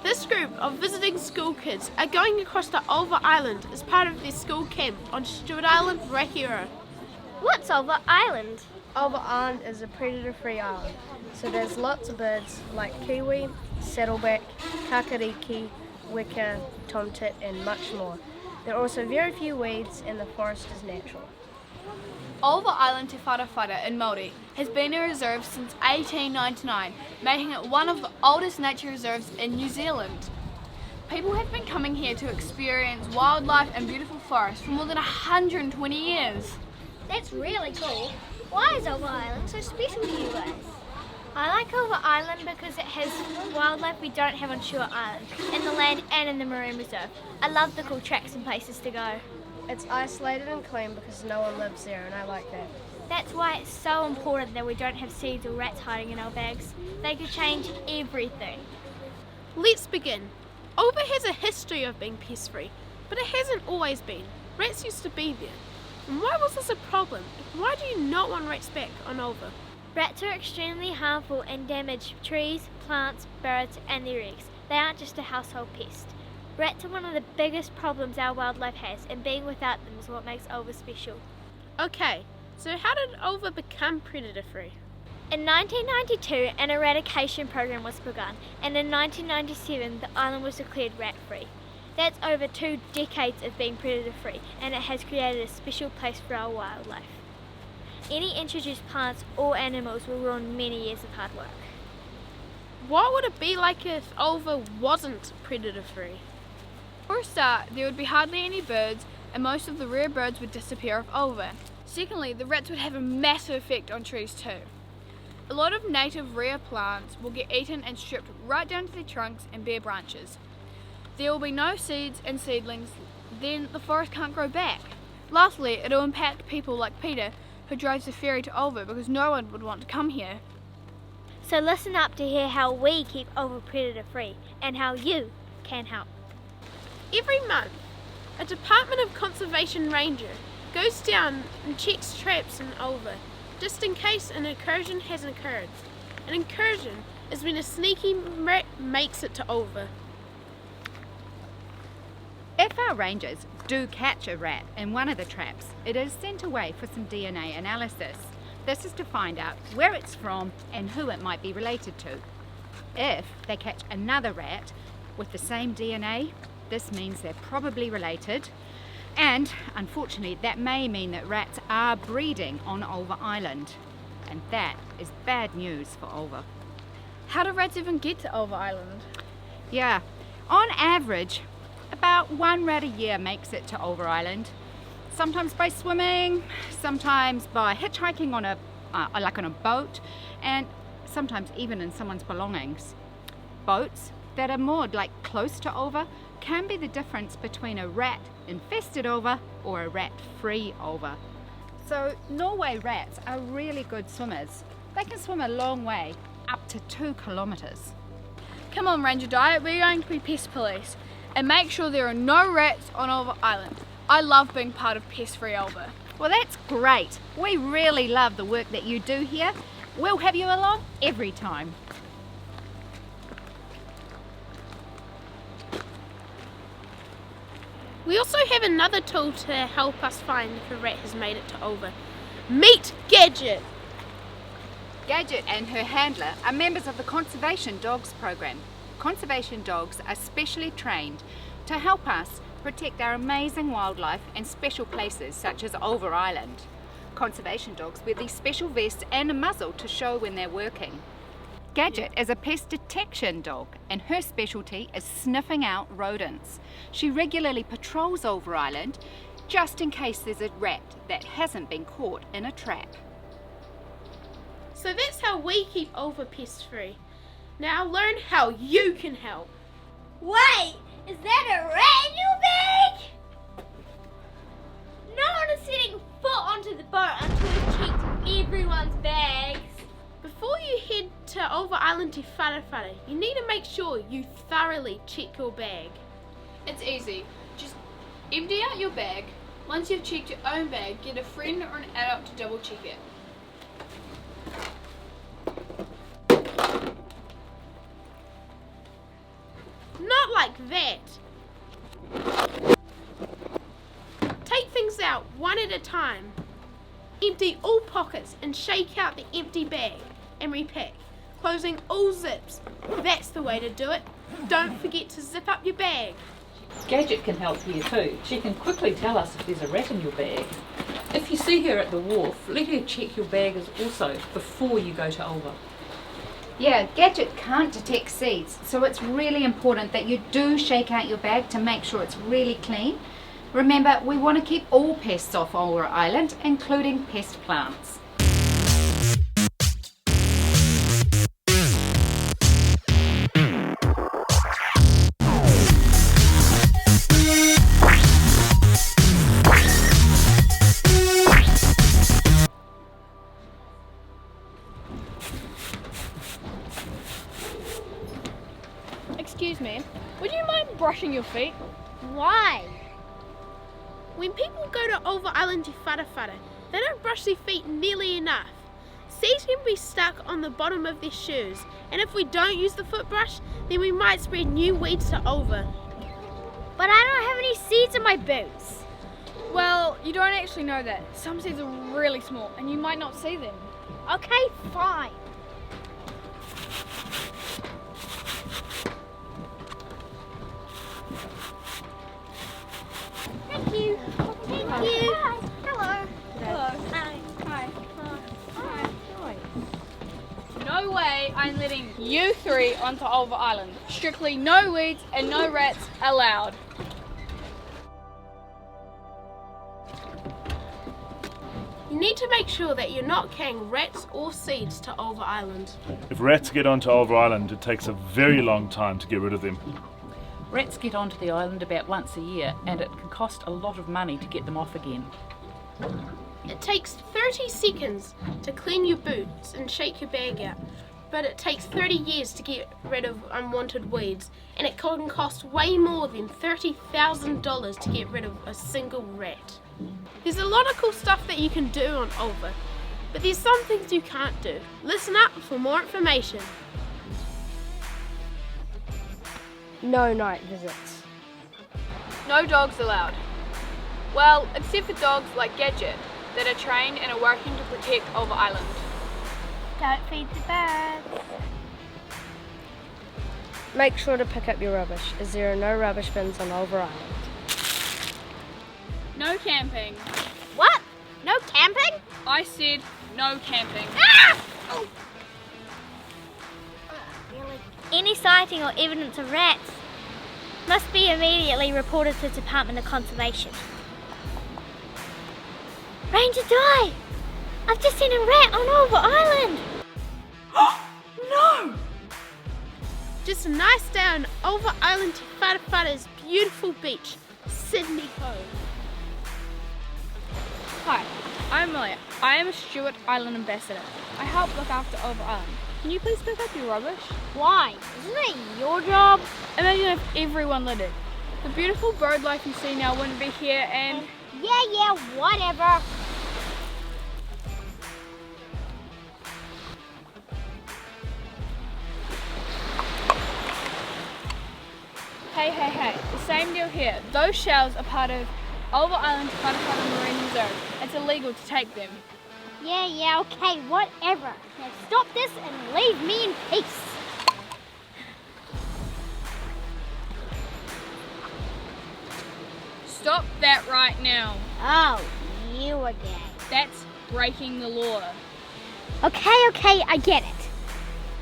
This group of visiting school kids are going across to Ulva Island as part of their school camp on Stewart Island, Rekiura. What's Ulva Island? Ulva Island is a predator-free island, so there's lots of birds like kiwi, saddleback, kakariki, weka, tomtit and much more. There are also very few weeds and the forest is natural. Ulva Island Te Wharawhara in Māori has been a reserve since 1899, making it one of the oldest nature reserves in New Zealand. People have been coming here to experience wildlife and beautiful forests for more than 120 years. That's really cool. Why is Ulva Island so special to you guys? I like Ulva Island because it has wildlife we don't have on Stewart Island, in the land and in the marine reserve. I love the cool tracks and places to go. It's isolated and clean because no one lives there and I like that. That's why it's so important that we don't have seeds or rats hiding in our bags. They could change everything. Let's begin. Ulva has a history of being pest-free, but it hasn't always been. Rats used to be there. And why was this a problem? Why do you not want rats back on Ulva? Rats are extremely harmful and damage trees, plants, birds and their eggs. They aren't just a household pest. Rats are one of the biggest problems our wildlife has, and being without them is what makes Ulva special. Okay, so how did Ulva become predator-free? In 1992, an eradication program was begun, and in 1997, the island was declared rat-free. That's over 2 decades of being predator-free, and it has created a special place for our wildlife. Any introduced plants or animals will ruin many years of hard work. What would it be like if Ulva wasn't predator-free? For a start, there would be hardly any birds, and most of the rare birds would disappear off Ulva. Secondly, the rats would have a massive effect on trees too. A lot of native rare plants will get eaten and stripped right down to their trunks and bare branches. There will be no seeds and seedlings, then the forest can't grow back. Lastly, it will impact people like Peter, who drives the ferry to Ulva because no one would want to come here. So listen up to hear how we keep Ulva predator-free, and how you can help. Every month, a Department of Conservation ranger goes down and checks traps in Ulva, just in case an incursion has occurred. An incursion is when a sneaky rat makes it to Ulva. If our rangers do catch a rat in one of the traps, it is sent away for some DNA analysis. This is to find out where it's from and who it might be related to. If they catch another rat with the same DNA, this means they're probably related, and unfortunately that may mean that rats are breeding on Ulva Island, and that is bad news for Ulva. How do rats even get to Ulva Island? Yeah, on average, about 1 rat a year makes it to Ulva Island. Sometimes by swimming, sometimes by hitchhiking on a boat, and sometimes even in someone's belongings. Boats that are moored close to Ulva can be the difference between a rat-infested Ulva or a rat-free Ulva. So Norway rats are really good swimmers. They can swim a long way, up to 2 kilometres. Come on, Ranger Diet, we're going to be pest police and make sure there are no rats on Ulva Island. I love being part of Pest-Free Ulva. Well, that's great. We really love the work that you do here. We'll have you along every time. We also have another tool to help us find if a rat has made it to Ulva. Meet Gadget! Gadget and her handler are members of the Conservation Dogs program. Conservation dogs are specially trained to help us protect our amazing wildlife and special places such as Ulva Island. Conservation dogs wear these special vests and a muzzle to show when they're working. Gadget is a pest detection dog, and her specialty is sniffing out rodents. She regularly patrols Ulva Island just in case there's a rat that hasn't been caught in a trap. So that's how we keep Ulva pest-free. Now learn how you can help. Wait! Is that a rat in your bag? No one is setting foot onto the boat until we've checked everyone's bags. Before you head to Ulva Island Te Wharawhara, you need to make sure you thoroughly check your bag. It's easy. Just empty out your bag. Once you've checked your own bag, get a friend or an adult to double check it. that. Take things out one at a time. Empty all pockets and shake out the empty bag and repack, closing all zips. That's the way to do it. Don't forget to zip up your bag. Gadget can help here too. She can quickly tell us if there's a rat in your bag. If you see her at the wharf, let her check your bag also before you go to Ulva. Yeah, Gadget can't detect seeds, so it's really important that you do shake out your bag to make sure it's really clean. Remember, we want to keep all pests off Ulva Island, including pest plants. Excuse me, would you mind brushing your feet? Why? When people go to Ulva Island to wharawhara, they don't brush their feet nearly enough. Seeds can be stuck on the bottom of their shoes, and if we don't use the foot brush, then we might spread new weeds to Ulva. But I don't have any seeds in my boots. Well, you don't actually know that. Some seeds are really small and you might not see them. Okay, fine. Thank you. Thank you. Hello. Hello. Hi. Hi. Hi. No way I'm letting you three onto Ulva Island. Strictly no weeds and no rats allowed. You need to make sure that you're not carrying rats or seeds to Ulva Island. If rats get onto Ulva Island, it takes a very long time to get rid of them. Rats get onto the island about once a year, and it can cost a lot of money to get them off again. It takes 30 seconds to clean your boots and shake your bag out, but it takes 30 years to get rid of unwanted weeds, and it can cost way more than $30,000 to get rid of a single rat. There's a lot of cool stuff that you can do on Ulva, but there's some things you can't do. Listen up for more information. No night visits. No dogs allowed. Well, except for dogs like Gadget that are trained and are working to protect Ulva Island. Don't feed the birds. Make sure to pick up your rubbish, as there are no rubbish bins on Ulva Island. No camping. What? No camping? I said no camping. Any sighting or evidence of rats must be immediately reported to the Department of Conservation. Ranger Di! I've just seen a rat on Ulva Island! No! Just a nice day on Ulva Island to Wharawhara's beautiful beach, Sydney Cove. Hi, I'm Malia. I am a Stewart Island ambassador. I help look after Ulva Island. Can you please pick up your rubbish? Why? Isn't it your job? Imagine if everyone littered. The beautiful bird life you see now wouldn't be here and... Yeah, whatever. Hey, the same deal here. Those shells are part of Ulva Island Wharawhara Marine Reserve. It's illegal to take them. Yeah, okay, whatever. Now stop this and leave me in peace. Stop that right now. Oh, you again. That's breaking the law. Okay, I get it.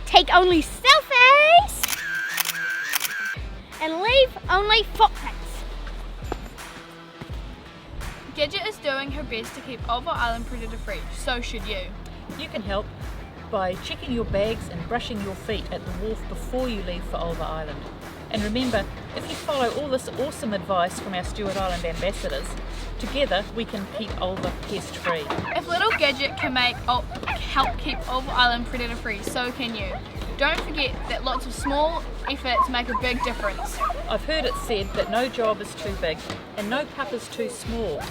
Take only selfies and leave only footprints. Gadget is doing her best to keep Ulva Island predator free, so should you. You can help by checking your bags and brushing your feet at the wharf before you leave for Ulva Island. And remember, if you follow all this awesome advice from our Stewart Island ambassadors, together we can keep Ulva pest free. If little Gadget can help keep Ulva Island predator free, so can you. Don't forget that lots of small efforts make a big difference. I've heard it said that no job is too big and no pup is too small,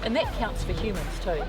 and that counts for humans too.